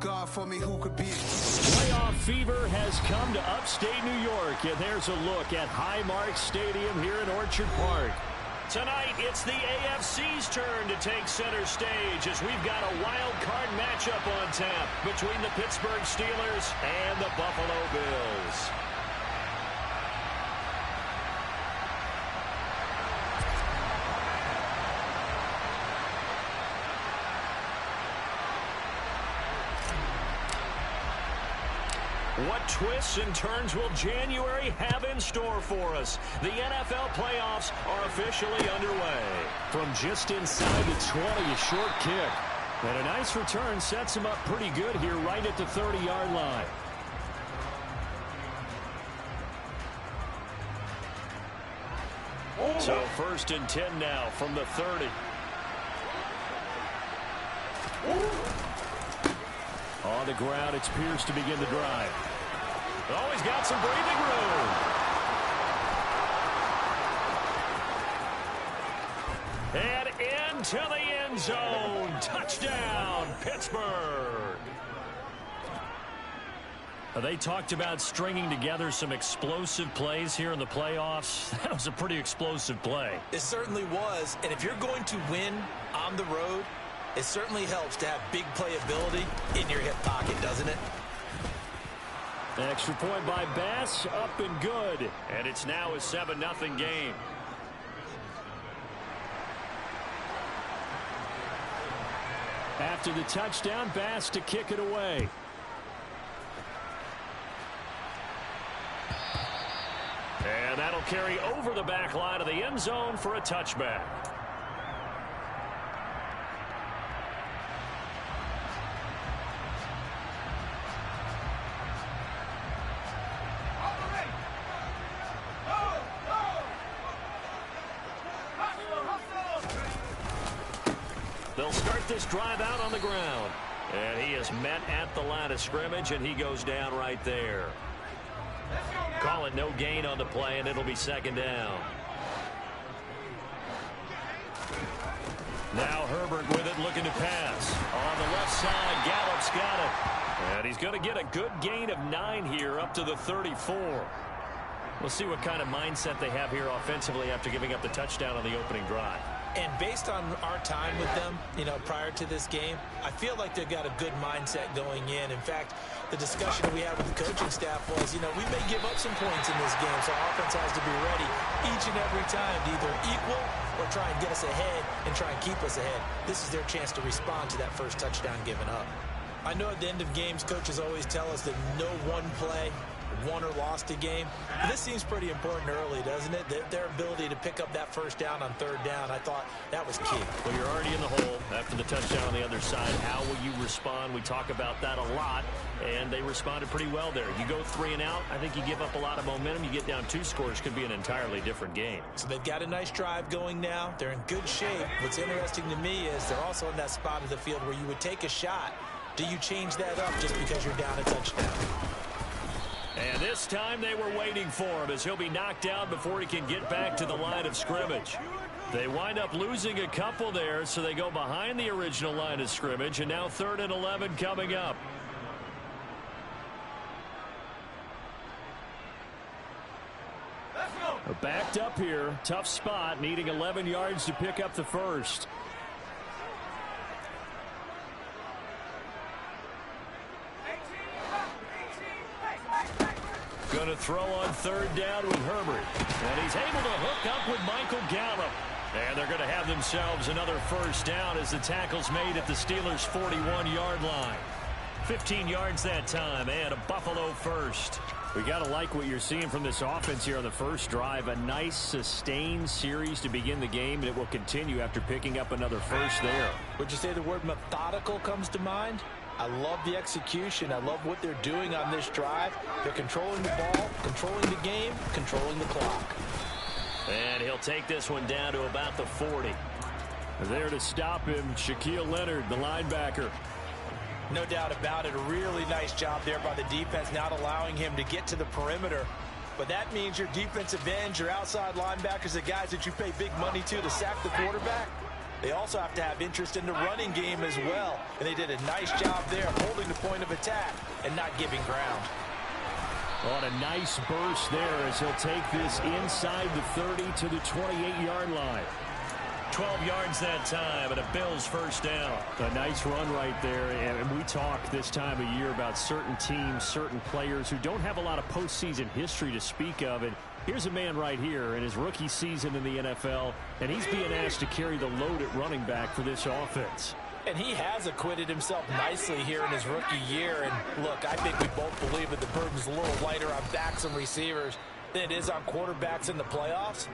God for me, who could be it? Playoff fever has come to upstate New York, and there's a look at Highmark Stadium here in Orchard Park. Tonight, it's the AFC's turn to take center stage as we've got a wild card matchup on tap between the Pittsburgh Steelers and the Buffalo Bills. What twists and turns will January have in store for us? The NFL playoffs are officially underway. From just inside the 20, a short kick. And a nice return sets him up pretty good here right at the 30-yard line. So 1st and 10 now from the 30. On the ground, it's Pierce to begin the drive. Oh, he's got some breathing room. And into the end zone. Touchdown, Pittsburgh. They talked about stringing together some explosive plays here in the playoffs. That was a pretty explosive play. It certainly was. And if you're going to win on the road, it certainly helps to have big playability in your hip pocket, doesn't it? Extra point by Bass, up and good. And it's now a 7-0 game. After the touchdown, Bass to kick it away. And that'll carry over the back line of the end zone for a touchback. They'll start this drive out on the ground. And he is met at the line of scrimmage, and he goes down right there. Call it no gain on the play, and it'll be 2nd down. Now Herbert with it, looking to pass. On the left side, Gallup's got it. And he's going to get a good gain of 9 here up to the 34. We'll see what kind of mindset they have here offensively after giving up the touchdown on the opening drive. And based on our time with them, prior to this game, I feel like they've got a good mindset going in. In fact, the discussion that we had with the coaching staff was, we may give up some points in this game, so our offense has to be ready each and every time to either equal or try and get us ahead and try and keep us ahead. This is their chance to respond to that first touchdown given up. I know at the end of games, coaches always tell us that no one play won or lost a game. This seems pretty important early, doesn't it? Their ability to pick up that first down on 3rd down, I thought that was key. Well, you're already in the hole after the touchdown on the other side. How will you respond? We talk about that a lot, and they responded pretty well there. You go 3 and out, I think you give up a lot of momentum. You get down 2 scores, could be an entirely different game. So they've got a nice drive going now. They're in good shape. What's interesting to me is they're also in that spot of the field where you would take a shot. Do you change that up just because you're down a touchdown? And this time they were waiting for him as he'll be knocked down before he can get back to the line of scrimmage. They wind up losing a couple there, so they go behind the original line of scrimmage, and now 3rd and 11 coming up. Backed up here, tough spot, needing 11 yards to pick up the first. Going to throw on 3rd down with Herbert. And he's able to hook up with Michael Gallup. And they're going to have themselves another first down as the tackle's made at the Steelers' 41-yard line. 15 yards that time, and a Buffalo first. We got to like what you're seeing from this offense here on the first drive. A nice, sustained series to begin the game, and it will continue after picking up another first there. Would you say the word methodical comes to mind? I love the execution. I love what they're doing on this drive. They're controlling the ball, controlling the game, controlling the clock. And he'll take this one down to about the 40. There to stop him, Shaquille Leonard, the linebacker. No doubt about it. A really nice job there by the defense, not allowing him to get to the perimeter. But that means your defensive ends, your outside linebackers, the guys that you pay big money to sack the quarterback, They also have to have interest in the running game as well. And they did a nice job there holding the point of attack and not giving ground. On a nice burst there as he'll take this inside the 30 to the 28-yard line. 12 yards that time, and a Bills first down. A nice run right there, and we talk this time of year about certain teams, certain players who don't have a lot of postseason history to speak of, and here's a man right here in his rookie season in the NFL, and he's being asked to carry the load at running back for this offense. And he has acquitted himself nicely here in his rookie year. And look, I think we both believe that the burden's a little lighter on backs and receivers than it is on quarterbacks in the playoffs.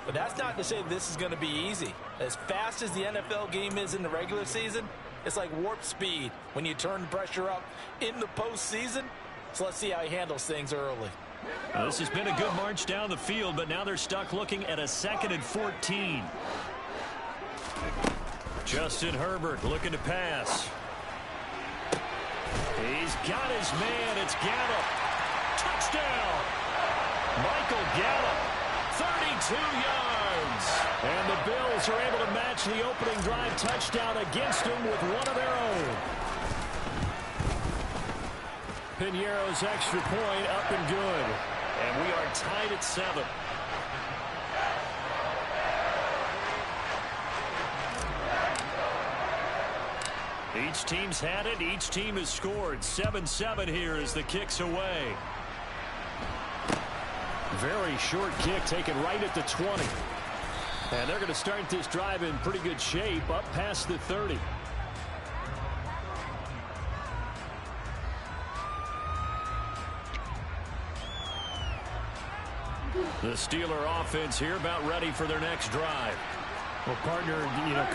But that's not to say this is going to be easy. As fast as the NFL game is in the regular season, it's like warp speed when you turn the pressure up in the postseason. So let's see how he handles things early. This has been a good march down the field, but now they're stuck looking at a 2nd and 14. Justin Herbert looking to pass. He's got his man. It's Gallup. Touchdown. Michael Gallup, 32 yards. And the Bills are able to match the opening drive touchdown against him with one of their own. Piñeiro's extra point up and good. And we are tied at 7. Each team's had it. Each team has scored. 7-7 here as the kick's away. Very short kick taken right at the 20. And they're going to start this drive in pretty good shape up past the 30. The Steeler offense here about ready for their next drive. Well, partner,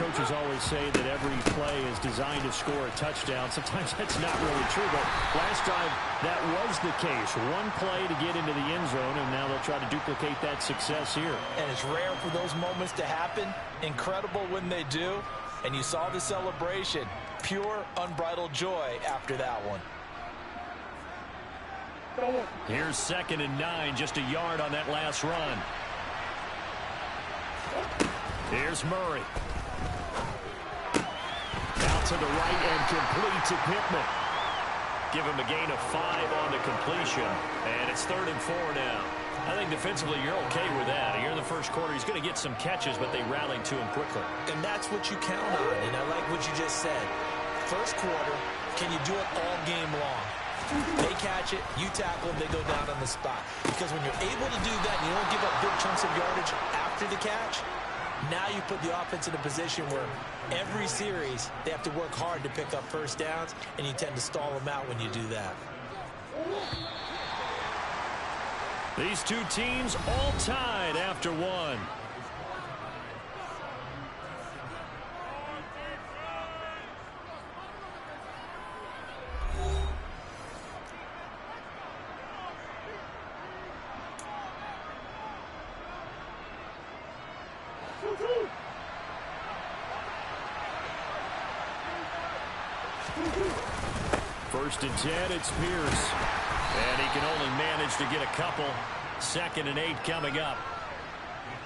coaches always say that every play is designed to score a touchdown. Sometimes that's not really true, but last drive, that was the case. One play to get into the end zone, and now they'll try to duplicate that success here. And it's rare for those moments to happen. Incredible when they do. And you saw the celebration. Pure, unbridled joy after that one. Here's 2nd and 9, just a yard on that last run. Here's Murray. Out to the right and complete to Pittman. Give him a gain of 5 on the completion. And it's 3rd and 4 now. I think defensively you're okay with that. Here in the first quarter, he's going to get some catches, but they rallied to him quickly. And that's what you count on. And I like what you just said. First quarter, can you do it all game long? They catch it, you tackle them, they go down on the spot. Because when you're able to do that and you don't give up big chunks of yardage after the catch, now you put the offense in a position where every series they have to work hard to pick up first downs, and you tend to stall them out when you do that. These two teams all tied after one. First and 10, it's Pierce. And he can only manage to get a couple. 2nd and 8 coming up.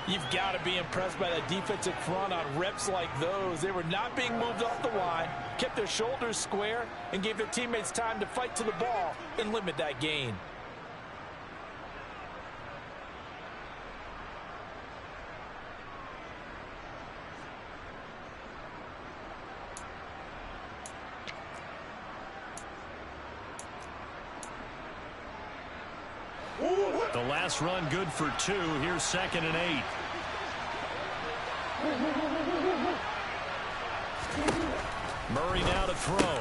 You've got to be impressed by that defensive front on reps like those. They were not being moved off the line, kept their shoulders square, and gave their teammates time to fight to the ball and limit that gain. The last run good for 2. Here's 2nd and 8. Murray now to throw.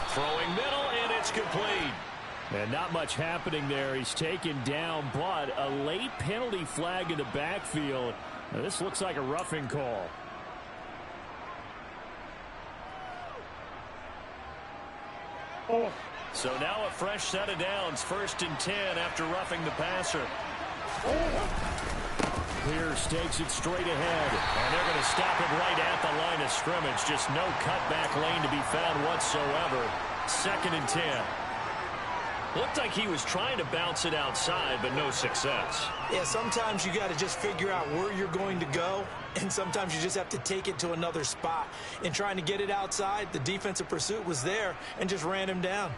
Throwing middle, and it's complete. And not much happening there. He's taken down, but a late penalty flag in the backfield. Now, this looks like a roughing call. So now a fresh set of downs. 1st and 10 after roughing the passer. Pierce takes it straight ahead. And they're going to stop him right at the line of scrimmage. Just no cutback lane to be found whatsoever. 2nd and 10. Looked like he was trying to bounce it outside, but no success. Yeah, sometimes you got to just figure out where you're going to go, and sometimes you just have to take it to another spot. In trying to get it outside, the defensive pursuit was there and just ran him down.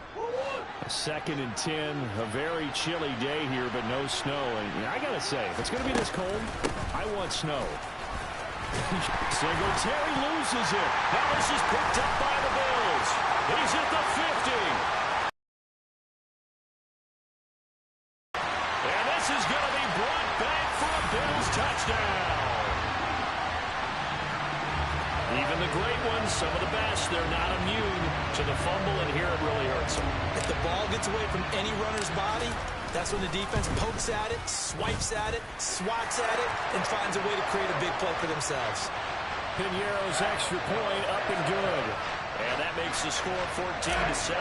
A 2nd and 10, a very chilly day here, but no snow. And I got to say, if it's going to be this cold, I want snow. Singletary loses it. Now this is picked up by the Bills. He's at the 50. And this is going to be brought back for a Bills touchdown. Even the great ones, some of the best, they're not immune to the fumble, and here it really hurts them. If the ball gets away from any runner's body, that's when the defense pokes at it, swipes at it, swats at it, and finds a way to create a big play for themselves. Piñeiro's extra point up and good. And that makes the score 14-7.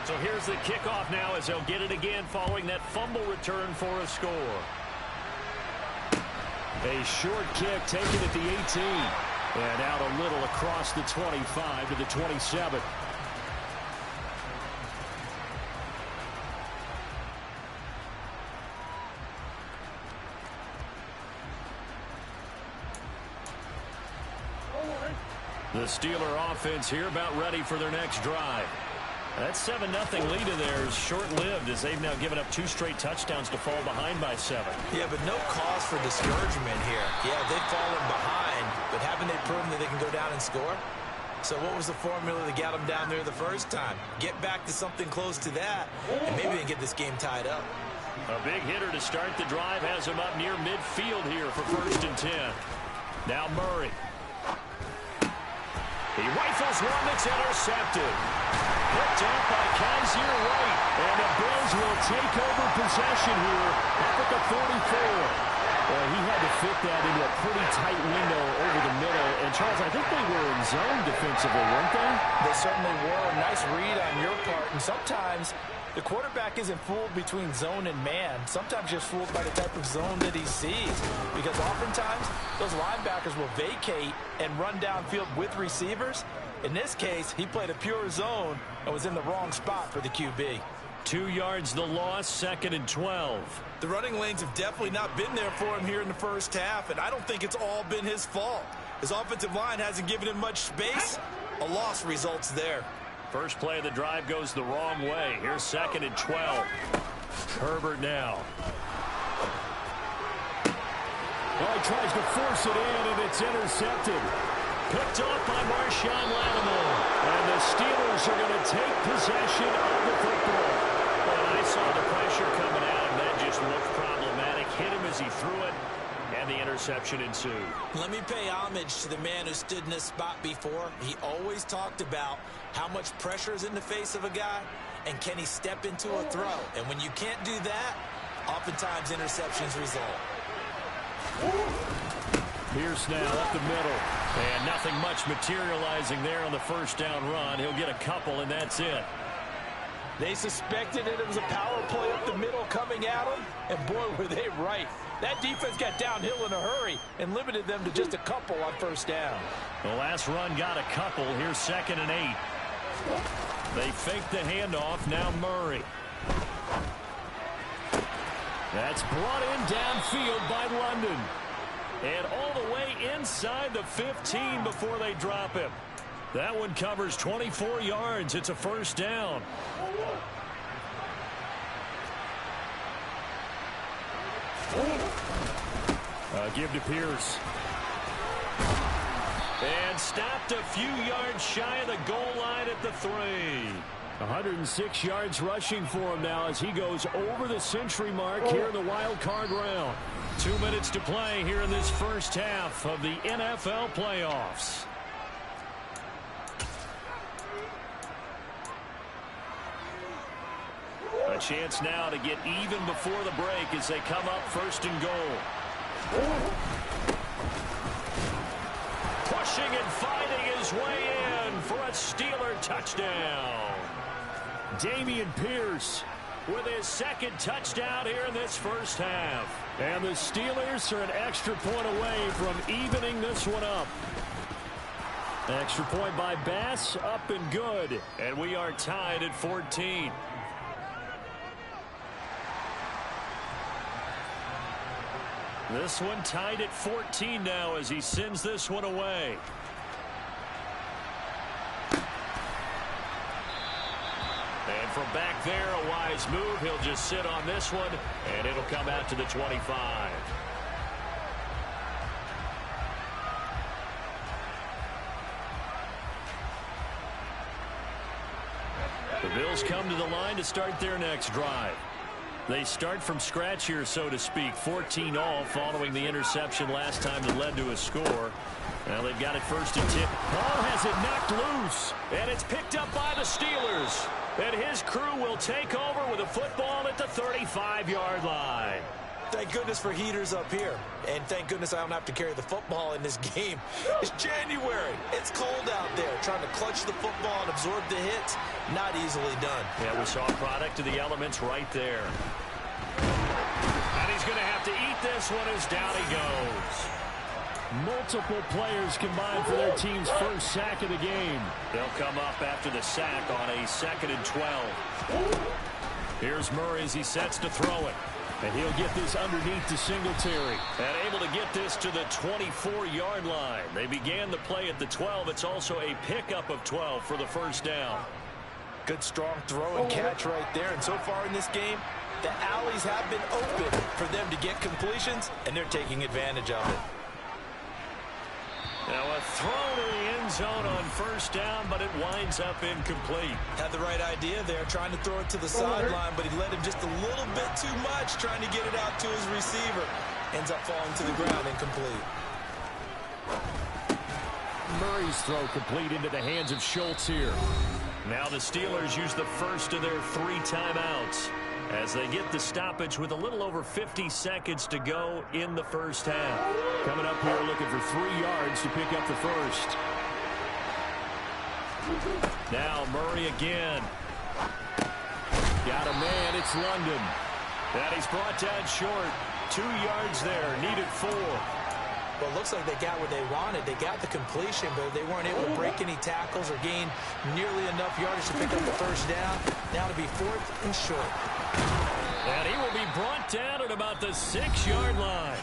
So here's the kickoff now as they'll get it again following that fumble return for a score. A short kick taken at the 18. And out a little across the 25 to the 27. The Steeler offense here about ready for their next drive. That 7-0 lead of theirs short-lived as they've now given up 2 straight touchdowns to fall behind by 7. Yeah, but no cause for discouragement here. Yeah, they've fallen behind, but haven't they proven that they can go down and score? So what was the formula that got them down there the first time? Get back to something close to that, and maybe they can get this game tied up. A big hitter to start the drive has him up near midfield here for 1st and 10. Now Murray. He rifles one that's intercepted. Picked up by Kaiser White. And the Bills will take over possession here up at the 44. Well, he had to fit that into a pretty tight window over the middle. And, Charles, I think they were in zone defensively, weren't they? They certainly were. A nice read on your part. And sometimes the quarterback isn't fooled between zone and man. Sometimes just fooled by the type of zone that he sees. Because oftentimes, those linebackers will vacate and run downfield with receivers. In this case, he played a pure zone and was in the wrong spot for the QB. 2 yards the loss, 2nd and 12. The running lanes have definitely not been there for him here in the first half, and I don't think it's all been his fault. His offensive line hasn't given him much space. A loss results there. First play of the drive goes the wrong way. Here's 2nd and 12. Herbert now. Well, he tries to force it in, and it's intercepted. Picked off by Marshawn Lattimore. And the Steelers are going to take possession of the football. Well, I saw the pressure coming out, and that just looked problematic. Hit him as he threw it, and the interception ensued. Let me pay homage to the man who stood in this spot before. He always talked about how much pressure is in the face of a guy, and can he step into a throw. And when you can't do that, oftentimes interceptions result. Pierce now up the middle. And nothing much materializing there on the first down run. He'll get a couple, and that's it. They suspected it was a power play up the middle coming at them, and boy, were they right. That defense got downhill in a hurry and limited them to just a couple on first down. The last run got a couple. Here's 2nd and 8. They fake the handoff. Now Murray. That's brought in downfield by London. And all the way inside the 15 before they drop him. That one covers 24 yards. It's a first down. Give to Pierce. And stopped a few yards shy of the goal line at the 3. 106 yards rushing for him now as he goes over the century mark here in the wild card round. 2 minutes to play here in this first half of the NFL playoffs. A chance now to get even before the break as they come up 1st and goal. Pushing and fighting his way in for a Steeler touchdown. Dameon Pierce with his 2nd touchdown here in this first half. And the Steelers are an extra point away from evening this one up. Extra point by Bass, up and good. And we are tied at 14. This one tied at 14 now as he sends this one away. And from back there, a wise move. He'll just sit on this one, and it'll come out to the 25. The Bills come to the line to start their next drive. They start from scratch here, so to speak. 14 all following the interception last time that led to a score. Now they've got it first and 10. Ball has it knocked loose, and it's picked up by the Steelers. And his crew will take over with a football at the 35-yard line. Thank goodness for heaters up here. And thank goodness I don't have to carry the football in this game. It's January. It's cold out there. Trying to clutch the football and absorb the hits, not easily done. Yeah, we saw a product of the elements right there. And he's going to have to eat this one as down he goes. Multiple players combined for their team's first sack of the game. They'll come up after the sack on a 2nd and 12. Here's Murray as he sets to throw it. And he'll get this underneath to Singletary. And able to get this to the 24-yard line. They began the play at the 12. It's also a pickup of 12 for the first down. Good strong throw and catch right there. And so far in this game, the alleys have been open for them to get completions, and they're taking advantage of it. Now a throw to the end zone on first down, but it winds up incomplete. Had the right idea there, trying to throw it to the sideline, but he led him just a little bit too much, trying to get it out to his receiver. Ends up falling to the ground, incomplete. Murray's throw complete into the hands of Schultz here. Now the Steelers use the first of their 3 timeouts as they get the stoppage with a little over 50 seconds to go in the first half. Coming up here looking for 3 yards to pick up the first. Now Murray again. Got a man, it's London. And he's brought down short. 2 yards there, needed 4. Well, it looks like they got what they wanted. They got the completion, but they weren't able to break any tackles or gain nearly enough yardage to pick up the first down. Now to be 4th and short. And he will be brought down at about the 6-yard line.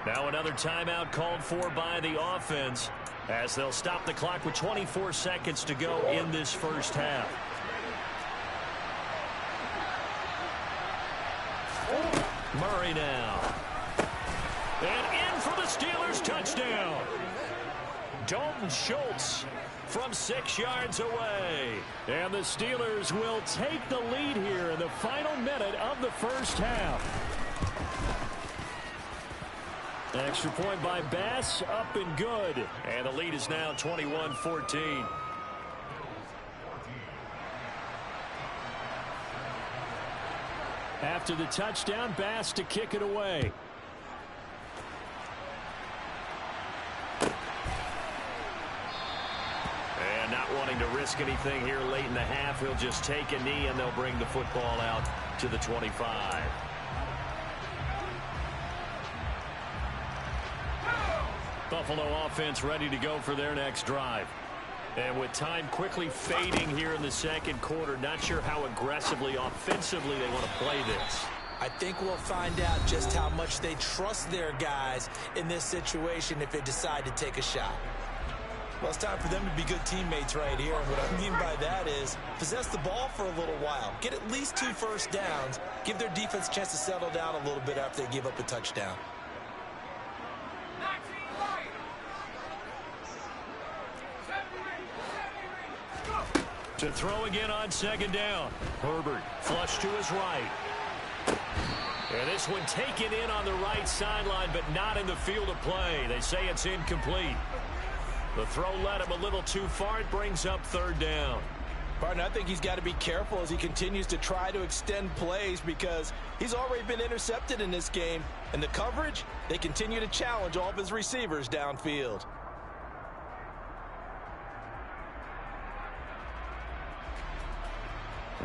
Now another timeout called for by the offense as they'll stop the clock with 24 seconds to go in this first half. Murray now. And in for the Steelers touchdown. Dalton Schultz from 6 yards away. And the Steelers will take the lead here in the final minute of the first half. Extra point by Bass, up and good. And the lead is now 21-14. After the touchdown, Bass to kick it away. And not wanting to risk anything here late in the half, he'll just take a knee and they'll bring the football out to the 25. Buffalo offense ready to go for their next drive. And with time quickly fading here in the second quarter, not sure how aggressively, offensively they want to play this. I think we'll find out just how much they trust their guys in this situation if they decide to take a shot. Well, it's time for them to be good teammates right here. And what I mean by that is possess the ball for a little while. Get at least 2 first downs. Give their defense a chance to settle down a little bit after they give up a touchdown. To throw again on second down. Herbert flush to his right. And this one taken in on the right sideline, but not in the field of play. They say it's incomplete. The throw led him a little too far. It brings up third down. Partner, I think he's got to be careful as he continues to try to extend plays because he's already been intercepted in this game. And the coverage, they continue to challenge all of his receivers downfield.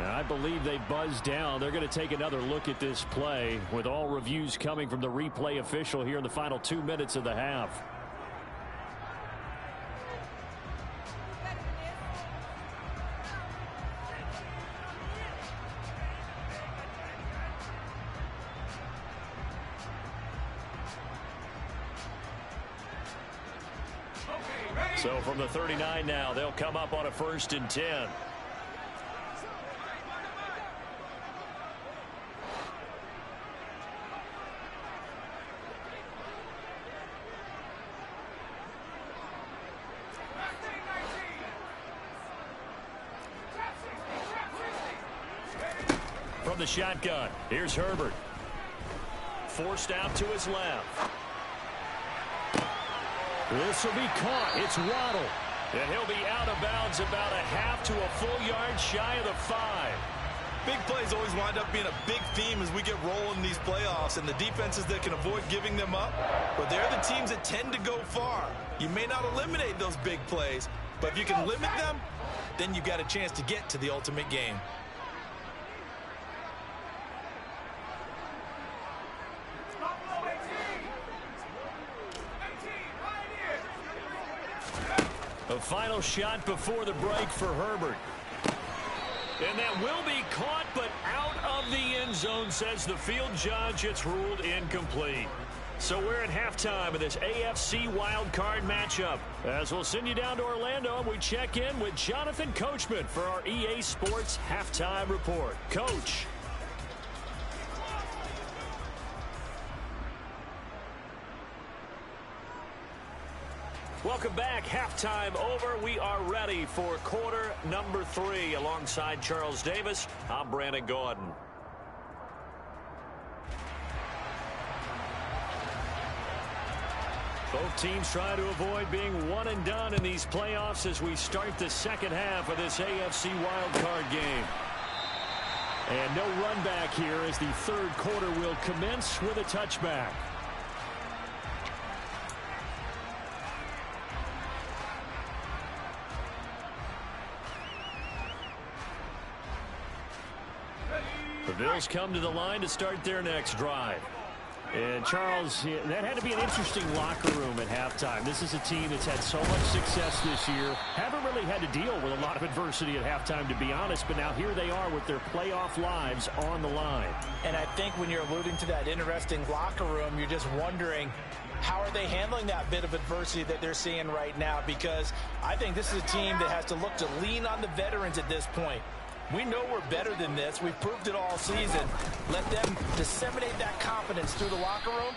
I believe they buzzed down. They're going to take another look at this play with all reviews coming from the replay official here in the final 2 minutes of the half. So from the 39 now, they'll come up on a 1st and 10. From the shotgun, here's Herbert. Forced out to his left. This will be caught. It's Waddle. And he'll be out of bounds about a half to a full yard shy of the 5. Big plays always wind up being a big theme as we get rolling in these playoffs, and the defenses that can avoid giving them up, but they're the teams that tend to go far. You may not eliminate those big plays, but if you can limit them, then you've got a chance to get to the ultimate game. A final shot before the break for Herbert. And that will be caught, but out of the end zone, says the field judge. It's ruled incomplete. So we're at halftime of this AFC wildcard matchup. As we'll send you down to Orlando, and we check in with Jonathan Coachman for our EA Sports Halftime Report. Coach. Welcome back. Halftime over. We are ready for quarter number 3. Alongside Charles Davis, I'm Brandon Gaudin. Both teams try to avoid being one and done in these playoffs as we start the second half of this AFC wildcard game. And no run back here as the third quarter will commence with a touchback. The Bills come to the line to start their next drive. And Charles, that had to be an interesting locker room at halftime. This is a team that's had so much success this year. Haven't really had to deal with a lot of adversity at halftime, to be honest. But now here they are with their playoff lives on the line. And I think when you're alluding to that interesting locker room, you're just wondering, how are they handling that bit of adversity that they're seeing right now? Because I think this is a team that has to look to lean on the veterans at this point. We know we're better than this. We've proved it all season. Let them disseminate that confidence through the locker room.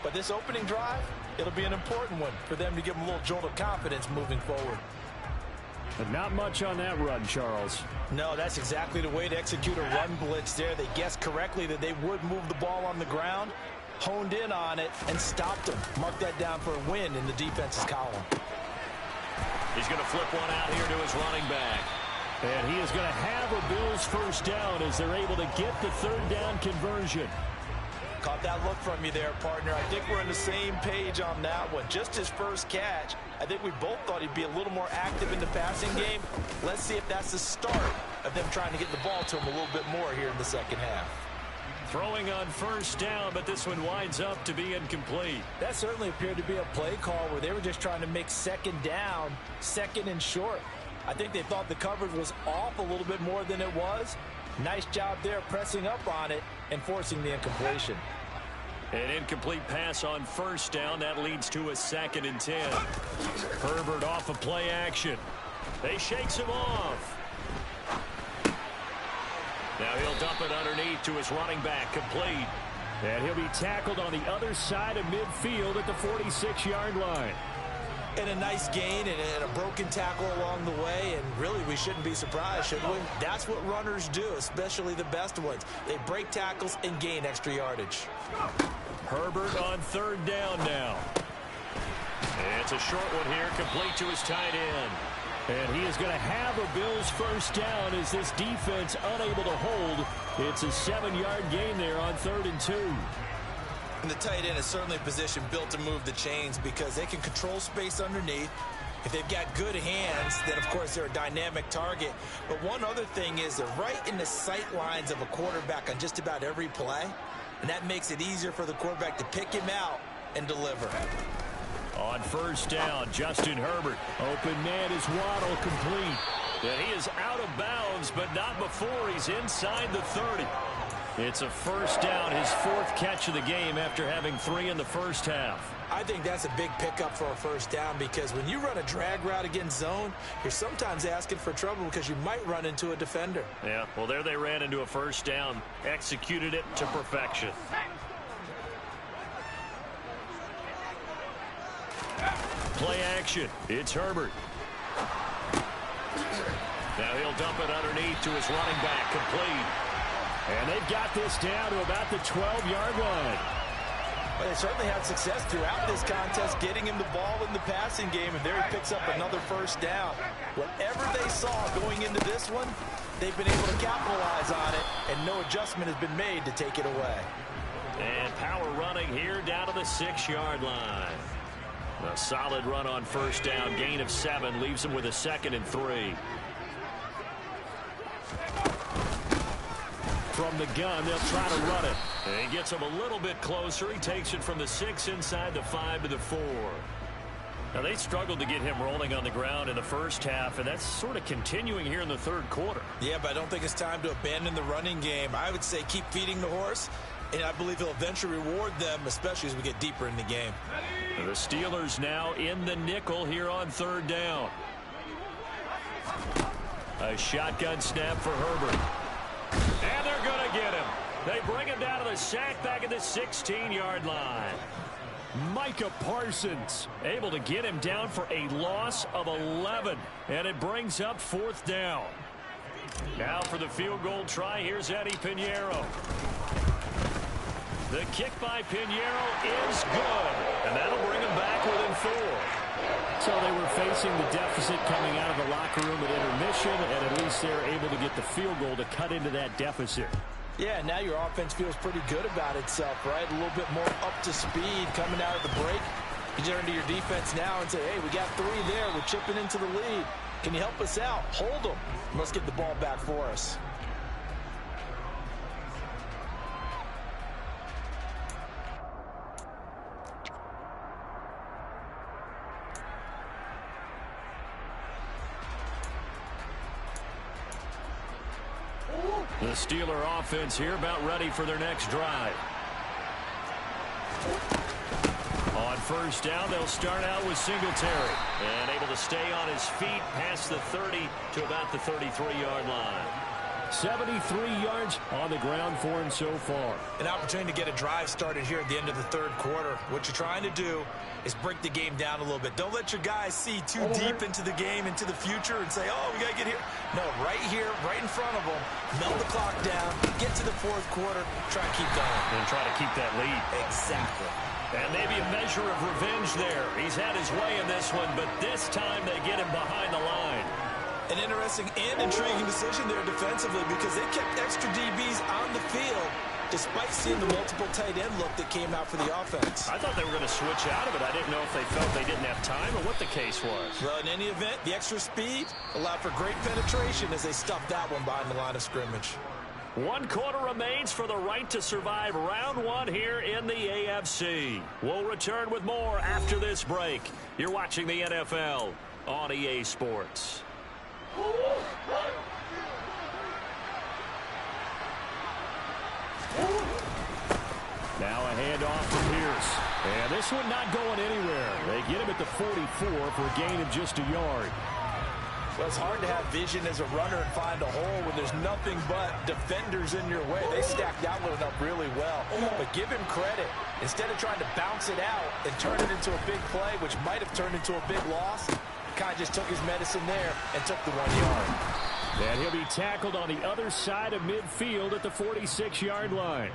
But this opening drive, it'll be an important one for them to give them a little jolt of confidence moving forward. But not much on that run, Charles. No, that's exactly the way to execute a run blitz there. They guessed correctly that they would move the ball on the ground, honed in on it, and stopped them. Mark that down for a win in the defense's column. He's going to flip one out here to his running back. And he is going to have a Bills first down as they're able to get the third down conversion. Caught that look from you there, partner. I think we're on the same page on that one. Just his first catch. I think we both thought he'd be a little more active in the passing game. Let's see if that's the start of them trying to get the ball to him a little bit more here in the second half. Throwing on first down, but this one winds up to be incomplete. That certainly appeared to be a play call where they were just trying to make second down, second and short. I think they thought the coverage was off a little bit more than it was. Nice job there pressing up on it and forcing the incompletion. An incomplete pass on first down. That leads to a 2nd and 10. Herbert off of play action. They shakes him off. Now he'll dump it underneath to his running back, complete. And he'll be tackled on the other side of midfield at the 46-yard line. And a nice gain and a broken tackle along the way, and really we shouldn't be surprised, should we? That's what runners do, especially the best ones. They break tackles and gain extra yardage. Herbert on third down now. It's a short one here, complete to his tight end. And he is going to have a Bills first down as this defense unable to hold. It's a 7-yard gain there on 3rd and 2. And the tight end is certainly a position built to move the chains because they can control space underneath. If they've got good hands, then of course they're a dynamic target. But one other thing is they're right in the sight lines of a quarterback on just about every play. And that makes it easier for the quarterback to pick him out and deliver. On first down, Justin Herbert. Open man is Waddle, complete. And he is out of bounds, but not before he's inside the 30. It's a first down, his 4th catch of the game after having 3 in the first half. I think that's a big pickup for a first down because when you run a drag route against zone, you're sometimes asking for trouble because you might run into a defender. Yeah, well, there they ran into a first down, executed it to perfection. Play action. It's Herbert. Now he'll dump it underneath to his running back, complete. And they've got this down to about the 12-yard line. Well, they certainly had success throughout this contest getting him the ball in the passing game, and there he picks up another first down. Whatever they saw going into this one, they've been able to capitalize on it, and no adjustment has been made to take it away. And power running here down to the 6-yard line. A solid run on first down, gain of 7, leaves him with a 2nd and 3. From the gun, they'll try to run it. And he gets him a little bit closer. He takes it from the 6 inside the 5 to the 4. Now, they struggled to get him rolling on the ground in the first half, and that's sort of continuing here in the third quarter. Yeah, but I don't think it's time to abandon the running game. I would say keep feeding the horse, and I believe he'll eventually reward them, especially as we get deeper in the game. The Steelers now in the nickel here on third down. A shotgun snap for Herbert. And they're going to get him. They bring him down to the sack back at the 16-yard line. Micah Parsons able to get him down for a loss of 11. And it brings up 4th down. Now for the field goal try, here's Eddie Pinheiro. The kick by Pinheiro is good. And that'll bring him back within 4. So they were facing the deficit coming out of the locker room at intermission, and at least they're able to get the field goal to cut into that deficit. Yeah, now your offense feels pretty good about itself, right? A little bit more up to speed coming out of the break. You turn to your defense now and say, hey, we got 3 there. We're chipping into the lead. Can you help us out? Hold them. Let's get the ball back for us. The Steeler offense here about ready for their next drive. On first down, they'll start out with Singletary. And able to stay on his feet past the 30 to about the 33-yard line. 73 yards on the ground for him so far. An opportunity to get a drive started here at the end of the third quarter. What you're trying to do is break the game down a little bit. Don't let your guys see too deep into the game, into the future, and say, oh, we got to get here. No, right here, right in front of them, melt the clock down, get to the fourth quarter, try to keep going. And try to keep that lead. Exactly. And maybe a measure of revenge there. He's had his way in this one, but this time they get him behind the line. An interesting and intriguing decision there defensively because they kept extra DBs on the field despite seeing the multiple tight end look that came out for the offense. I thought they were going to switch out of it. I didn't know if they felt they didn't have time or what the case was. Well, in any event, the extra speed allowed for great penetration as they stuffed that one behind the line of scrimmage. 1 quarter remains for the right to survive round 1 here in the AFC. We'll return with more after this break. You're watching the NFL on EA Sports. Now a handoff to Pierce. And this one not going anywhere. They get him at the 44 for a gain of just a yard. Well, it's hard to have vision as a runner and find a hole when there's nothing but defenders in your way. They stacked that one up really well. But give him credit. Instead of trying to bounce it out and turn it into a big play, which might have turned into a big loss, kind of just took his medicine there and took the 1 yard. And he'll be tackled on the other side of midfield at the 46-yard line.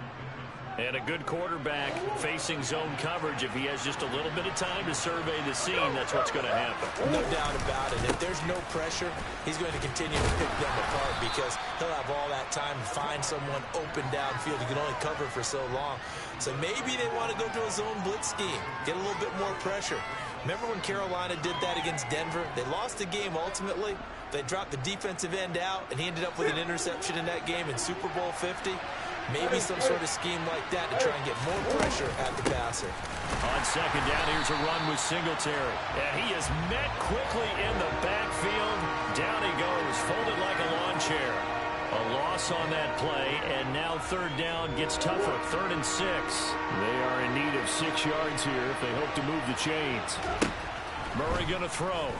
And a good quarterback facing zone coverage. If he has just a little bit of time to survey the scene, that's what's going to happen. No doubt about it. If there's no pressure, he's going to continue to pick them apart because he'll have all that time to find someone open downfield. He can only cover for so long. So maybe they want to go to a zone blitz scheme, get a little bit more pressure. Remember when Carolina did that against Denver? They lost the game ultimately. They dropped the defensive end out, and he ended up with an interception in that game in Super Bowl 50. Maybe some sort of scheme like that to try and get more pressure at the passer. On second down, here's a run with Singletary. And he is met quickly in the backfield. Down he goes, folded like a lawn chair. A loss on that play, and now third down gets tougher. 3rd and 6. They are in need of 6 yards here if they hope to move the chains. Murray going to throw.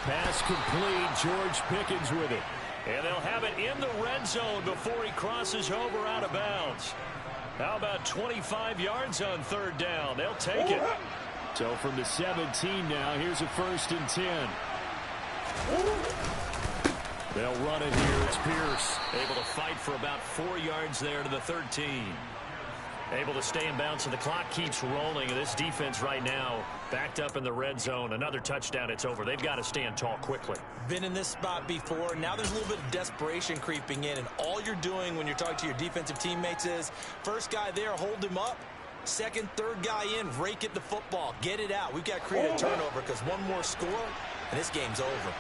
Pass complete. George Pickens with it. And they'll have it in the red zone before he crosses over out of bounds. How about 25 yards on 3rd down? They'll take it. So from the 17 now, here's a 1st and 10. They'll run it here. It's Pierce. Able to fight for about 4 yards there to the 13. Able to stay in bounds, and the clock keeps rolling. And this defense right now backed up in the red zone. Another touchdown, it's over. They've got to stand tall quickly. Been in this spot before. Now there's a little bit of desperation creeping in, and all you're doing when you're talking to your defensive teammates is first guy there, hold him up. Second, third guy in, rake at the football. Get it out. We've got to create a turnover because one more score, and this game's over.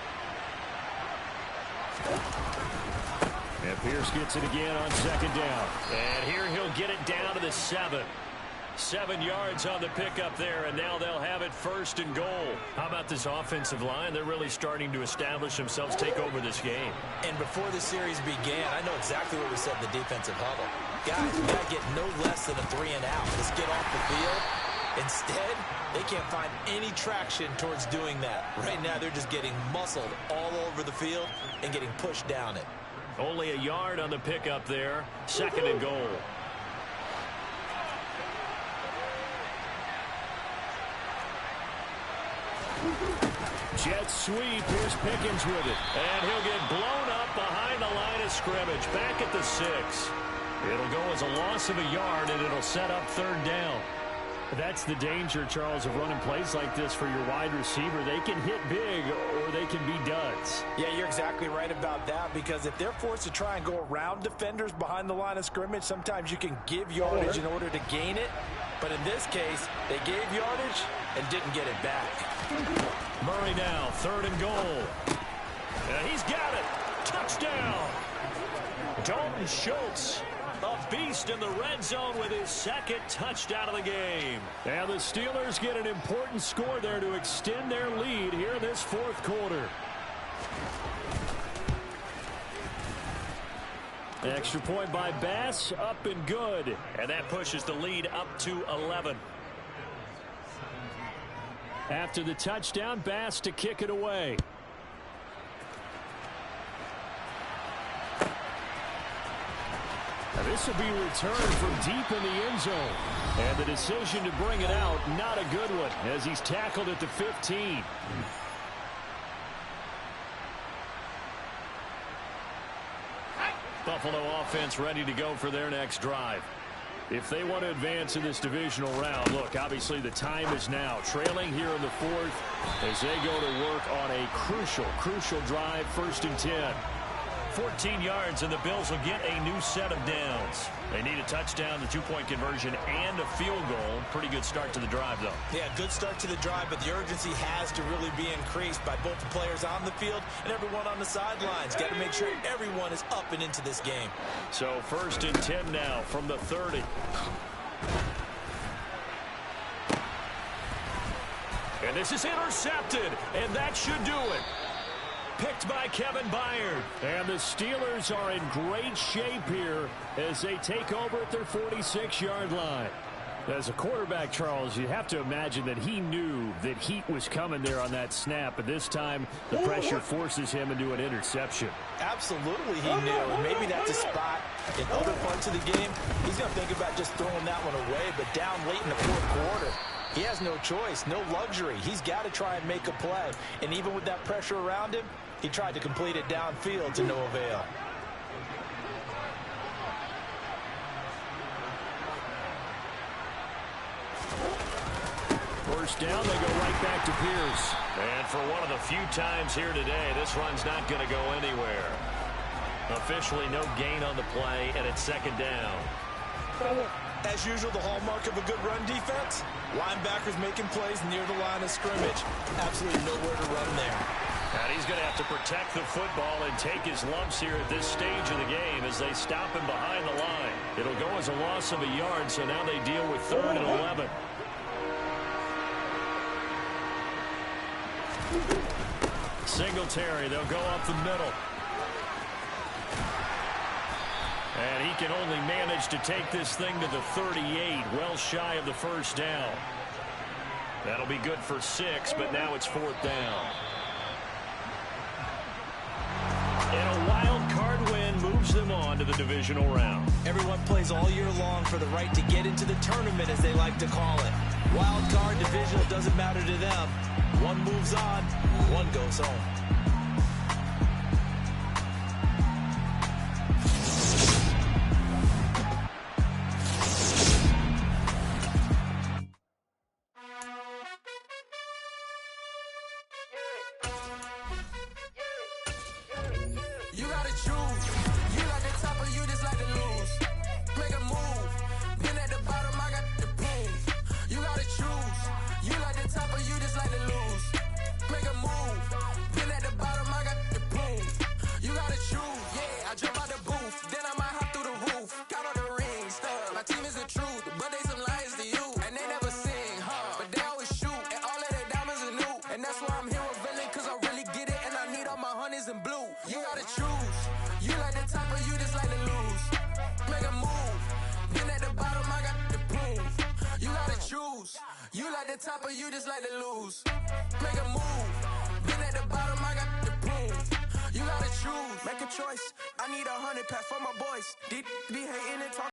And Pierce gets it again on 2nd down. And here he'll get it down to the 7. 7 yards on the pickup there, and now they'll have it 1st and goal. How about this offensive line? They're really starting to establish themselves, take over this game. And before the series began, I know exactly what we said in the defensive huddle. Guys, we got to get no less than a 3 and out. Let's get off the field. Instead, they can't find any traction towards doing that. Right now, they're just getting muscled all over the field and getting pushed down it. Only a yard on the pickup there. 2nd and goal. Jet sweep. Here's Pickens with it. And he'll get blown up behind the line of scrimmage. Back at the 6. It'll go as a loss of a yard, and it'll set up 3rd down. That's the danger, Charles, of running plays like this for your wide receiver. They can hit big or they can be duds. Yeah, you're exactly right about that, because if they're forced to try and go around defenders behind the line of scrimmage, sometimes you can give yardage in order to gain it. But in this case, they gave yardage and didn't get it back. Murray now, 3rd and goal. And he's got it. Touchdown. Dalton Schultz, a beast in the red zone with his 2nd touchdown of the game. And the Steelers get an important score there to extend their lead here in this 4th quarter. Extra point by Bass, up and good. And that pushes the lead up to 11. After the touchdown, Bass to kick it away. Now this will be returned from deep in the end zone. And the decision to bring it out, not a good one, as he's tackled at the 15. Buffalo offense ready to go for their next drive. If they want to advance in this divisional round, look, obviously the time is now. Trailing here in the 4th as they go to work on a crucial drive, 1st and 10. 14 yards, and the Bills will get a new set of downs. They need a touchdown, the 2-point conversion, and a field goal. Pretty good start to the drive, though. Yeah, good start to the drive, but the urgency has to really be increased by both the players on the field and everyone on the sidelines. Got to make sure everyone is up and into this game. So 1st and 10 now from the 30. And this is intercepted, and that should do it. Picked by Kevin Byard. And the Steelers are in great shape here as they take over at their 46-yard line. As a quarterback, Charles, you have to imagine that he knew that heat was coming there on that snap. But this time, the pressure forces him into an interception. Absolutely he knew. And maybe that's a spot in other parts of the game. He's going to think about just throwing that one away. But down late in the 4th quarter, he has no choice, no luxury. He's got to try and make a play. And even with that pressure around him, he tried to complete it downfield to no avail. First down, they go right back to Pierce. And for one of the few times here today, this run's not going to go anywhere. Officially no gain on the play, and it's 2nd down. As usual, the hallmark of a good run defense, linebackers making plays near the line of scrimmage. Absolutely nowhere to run there. And he's going to have to protect the football and take his lumps here at this stage of the game as they stop him behind the line. It'll go as a loss of a yard, so now they deal with 3rd and 11. Singletary, they'll go up the middle. And he can only manage to take this thing to the 38, well shy of the first down. That'll be good for 6, but now it's 4th down. And a wild card win moves them on to the divisional round. Everyone plays all year long for the right to get into the tournament, as they like to call it. Wild card, divisional, doesn't matter to them. One moves on, one goes home. You gotta choose. You like the top or you just like to lose. Make a move. Been at the bottom, I got the proof. You gotta choose. You like the top or you just like to lose. Make a move. Been at the bottom, I got the proof. You gotta choose. Yeah, I jump out the booth. Then I might hop through the roof. Count all the rings. My team is the truth, but they some liars to you. And they never sing, but they always shoot. And all of their diamonds are new. And that's why I'm here revealing, cause I really get it. And I need all my honeys in blue. You gotta choose. You like the top or you just like to lose. Make a move. Been at the bottom, I got the proof. You gotta choose. You like the top or you just like to lose. Make a move. Been at the bottom, I got the proof. You gotta choose. Make a choice. I need 100 pack for my boys. Deep be hating and talking.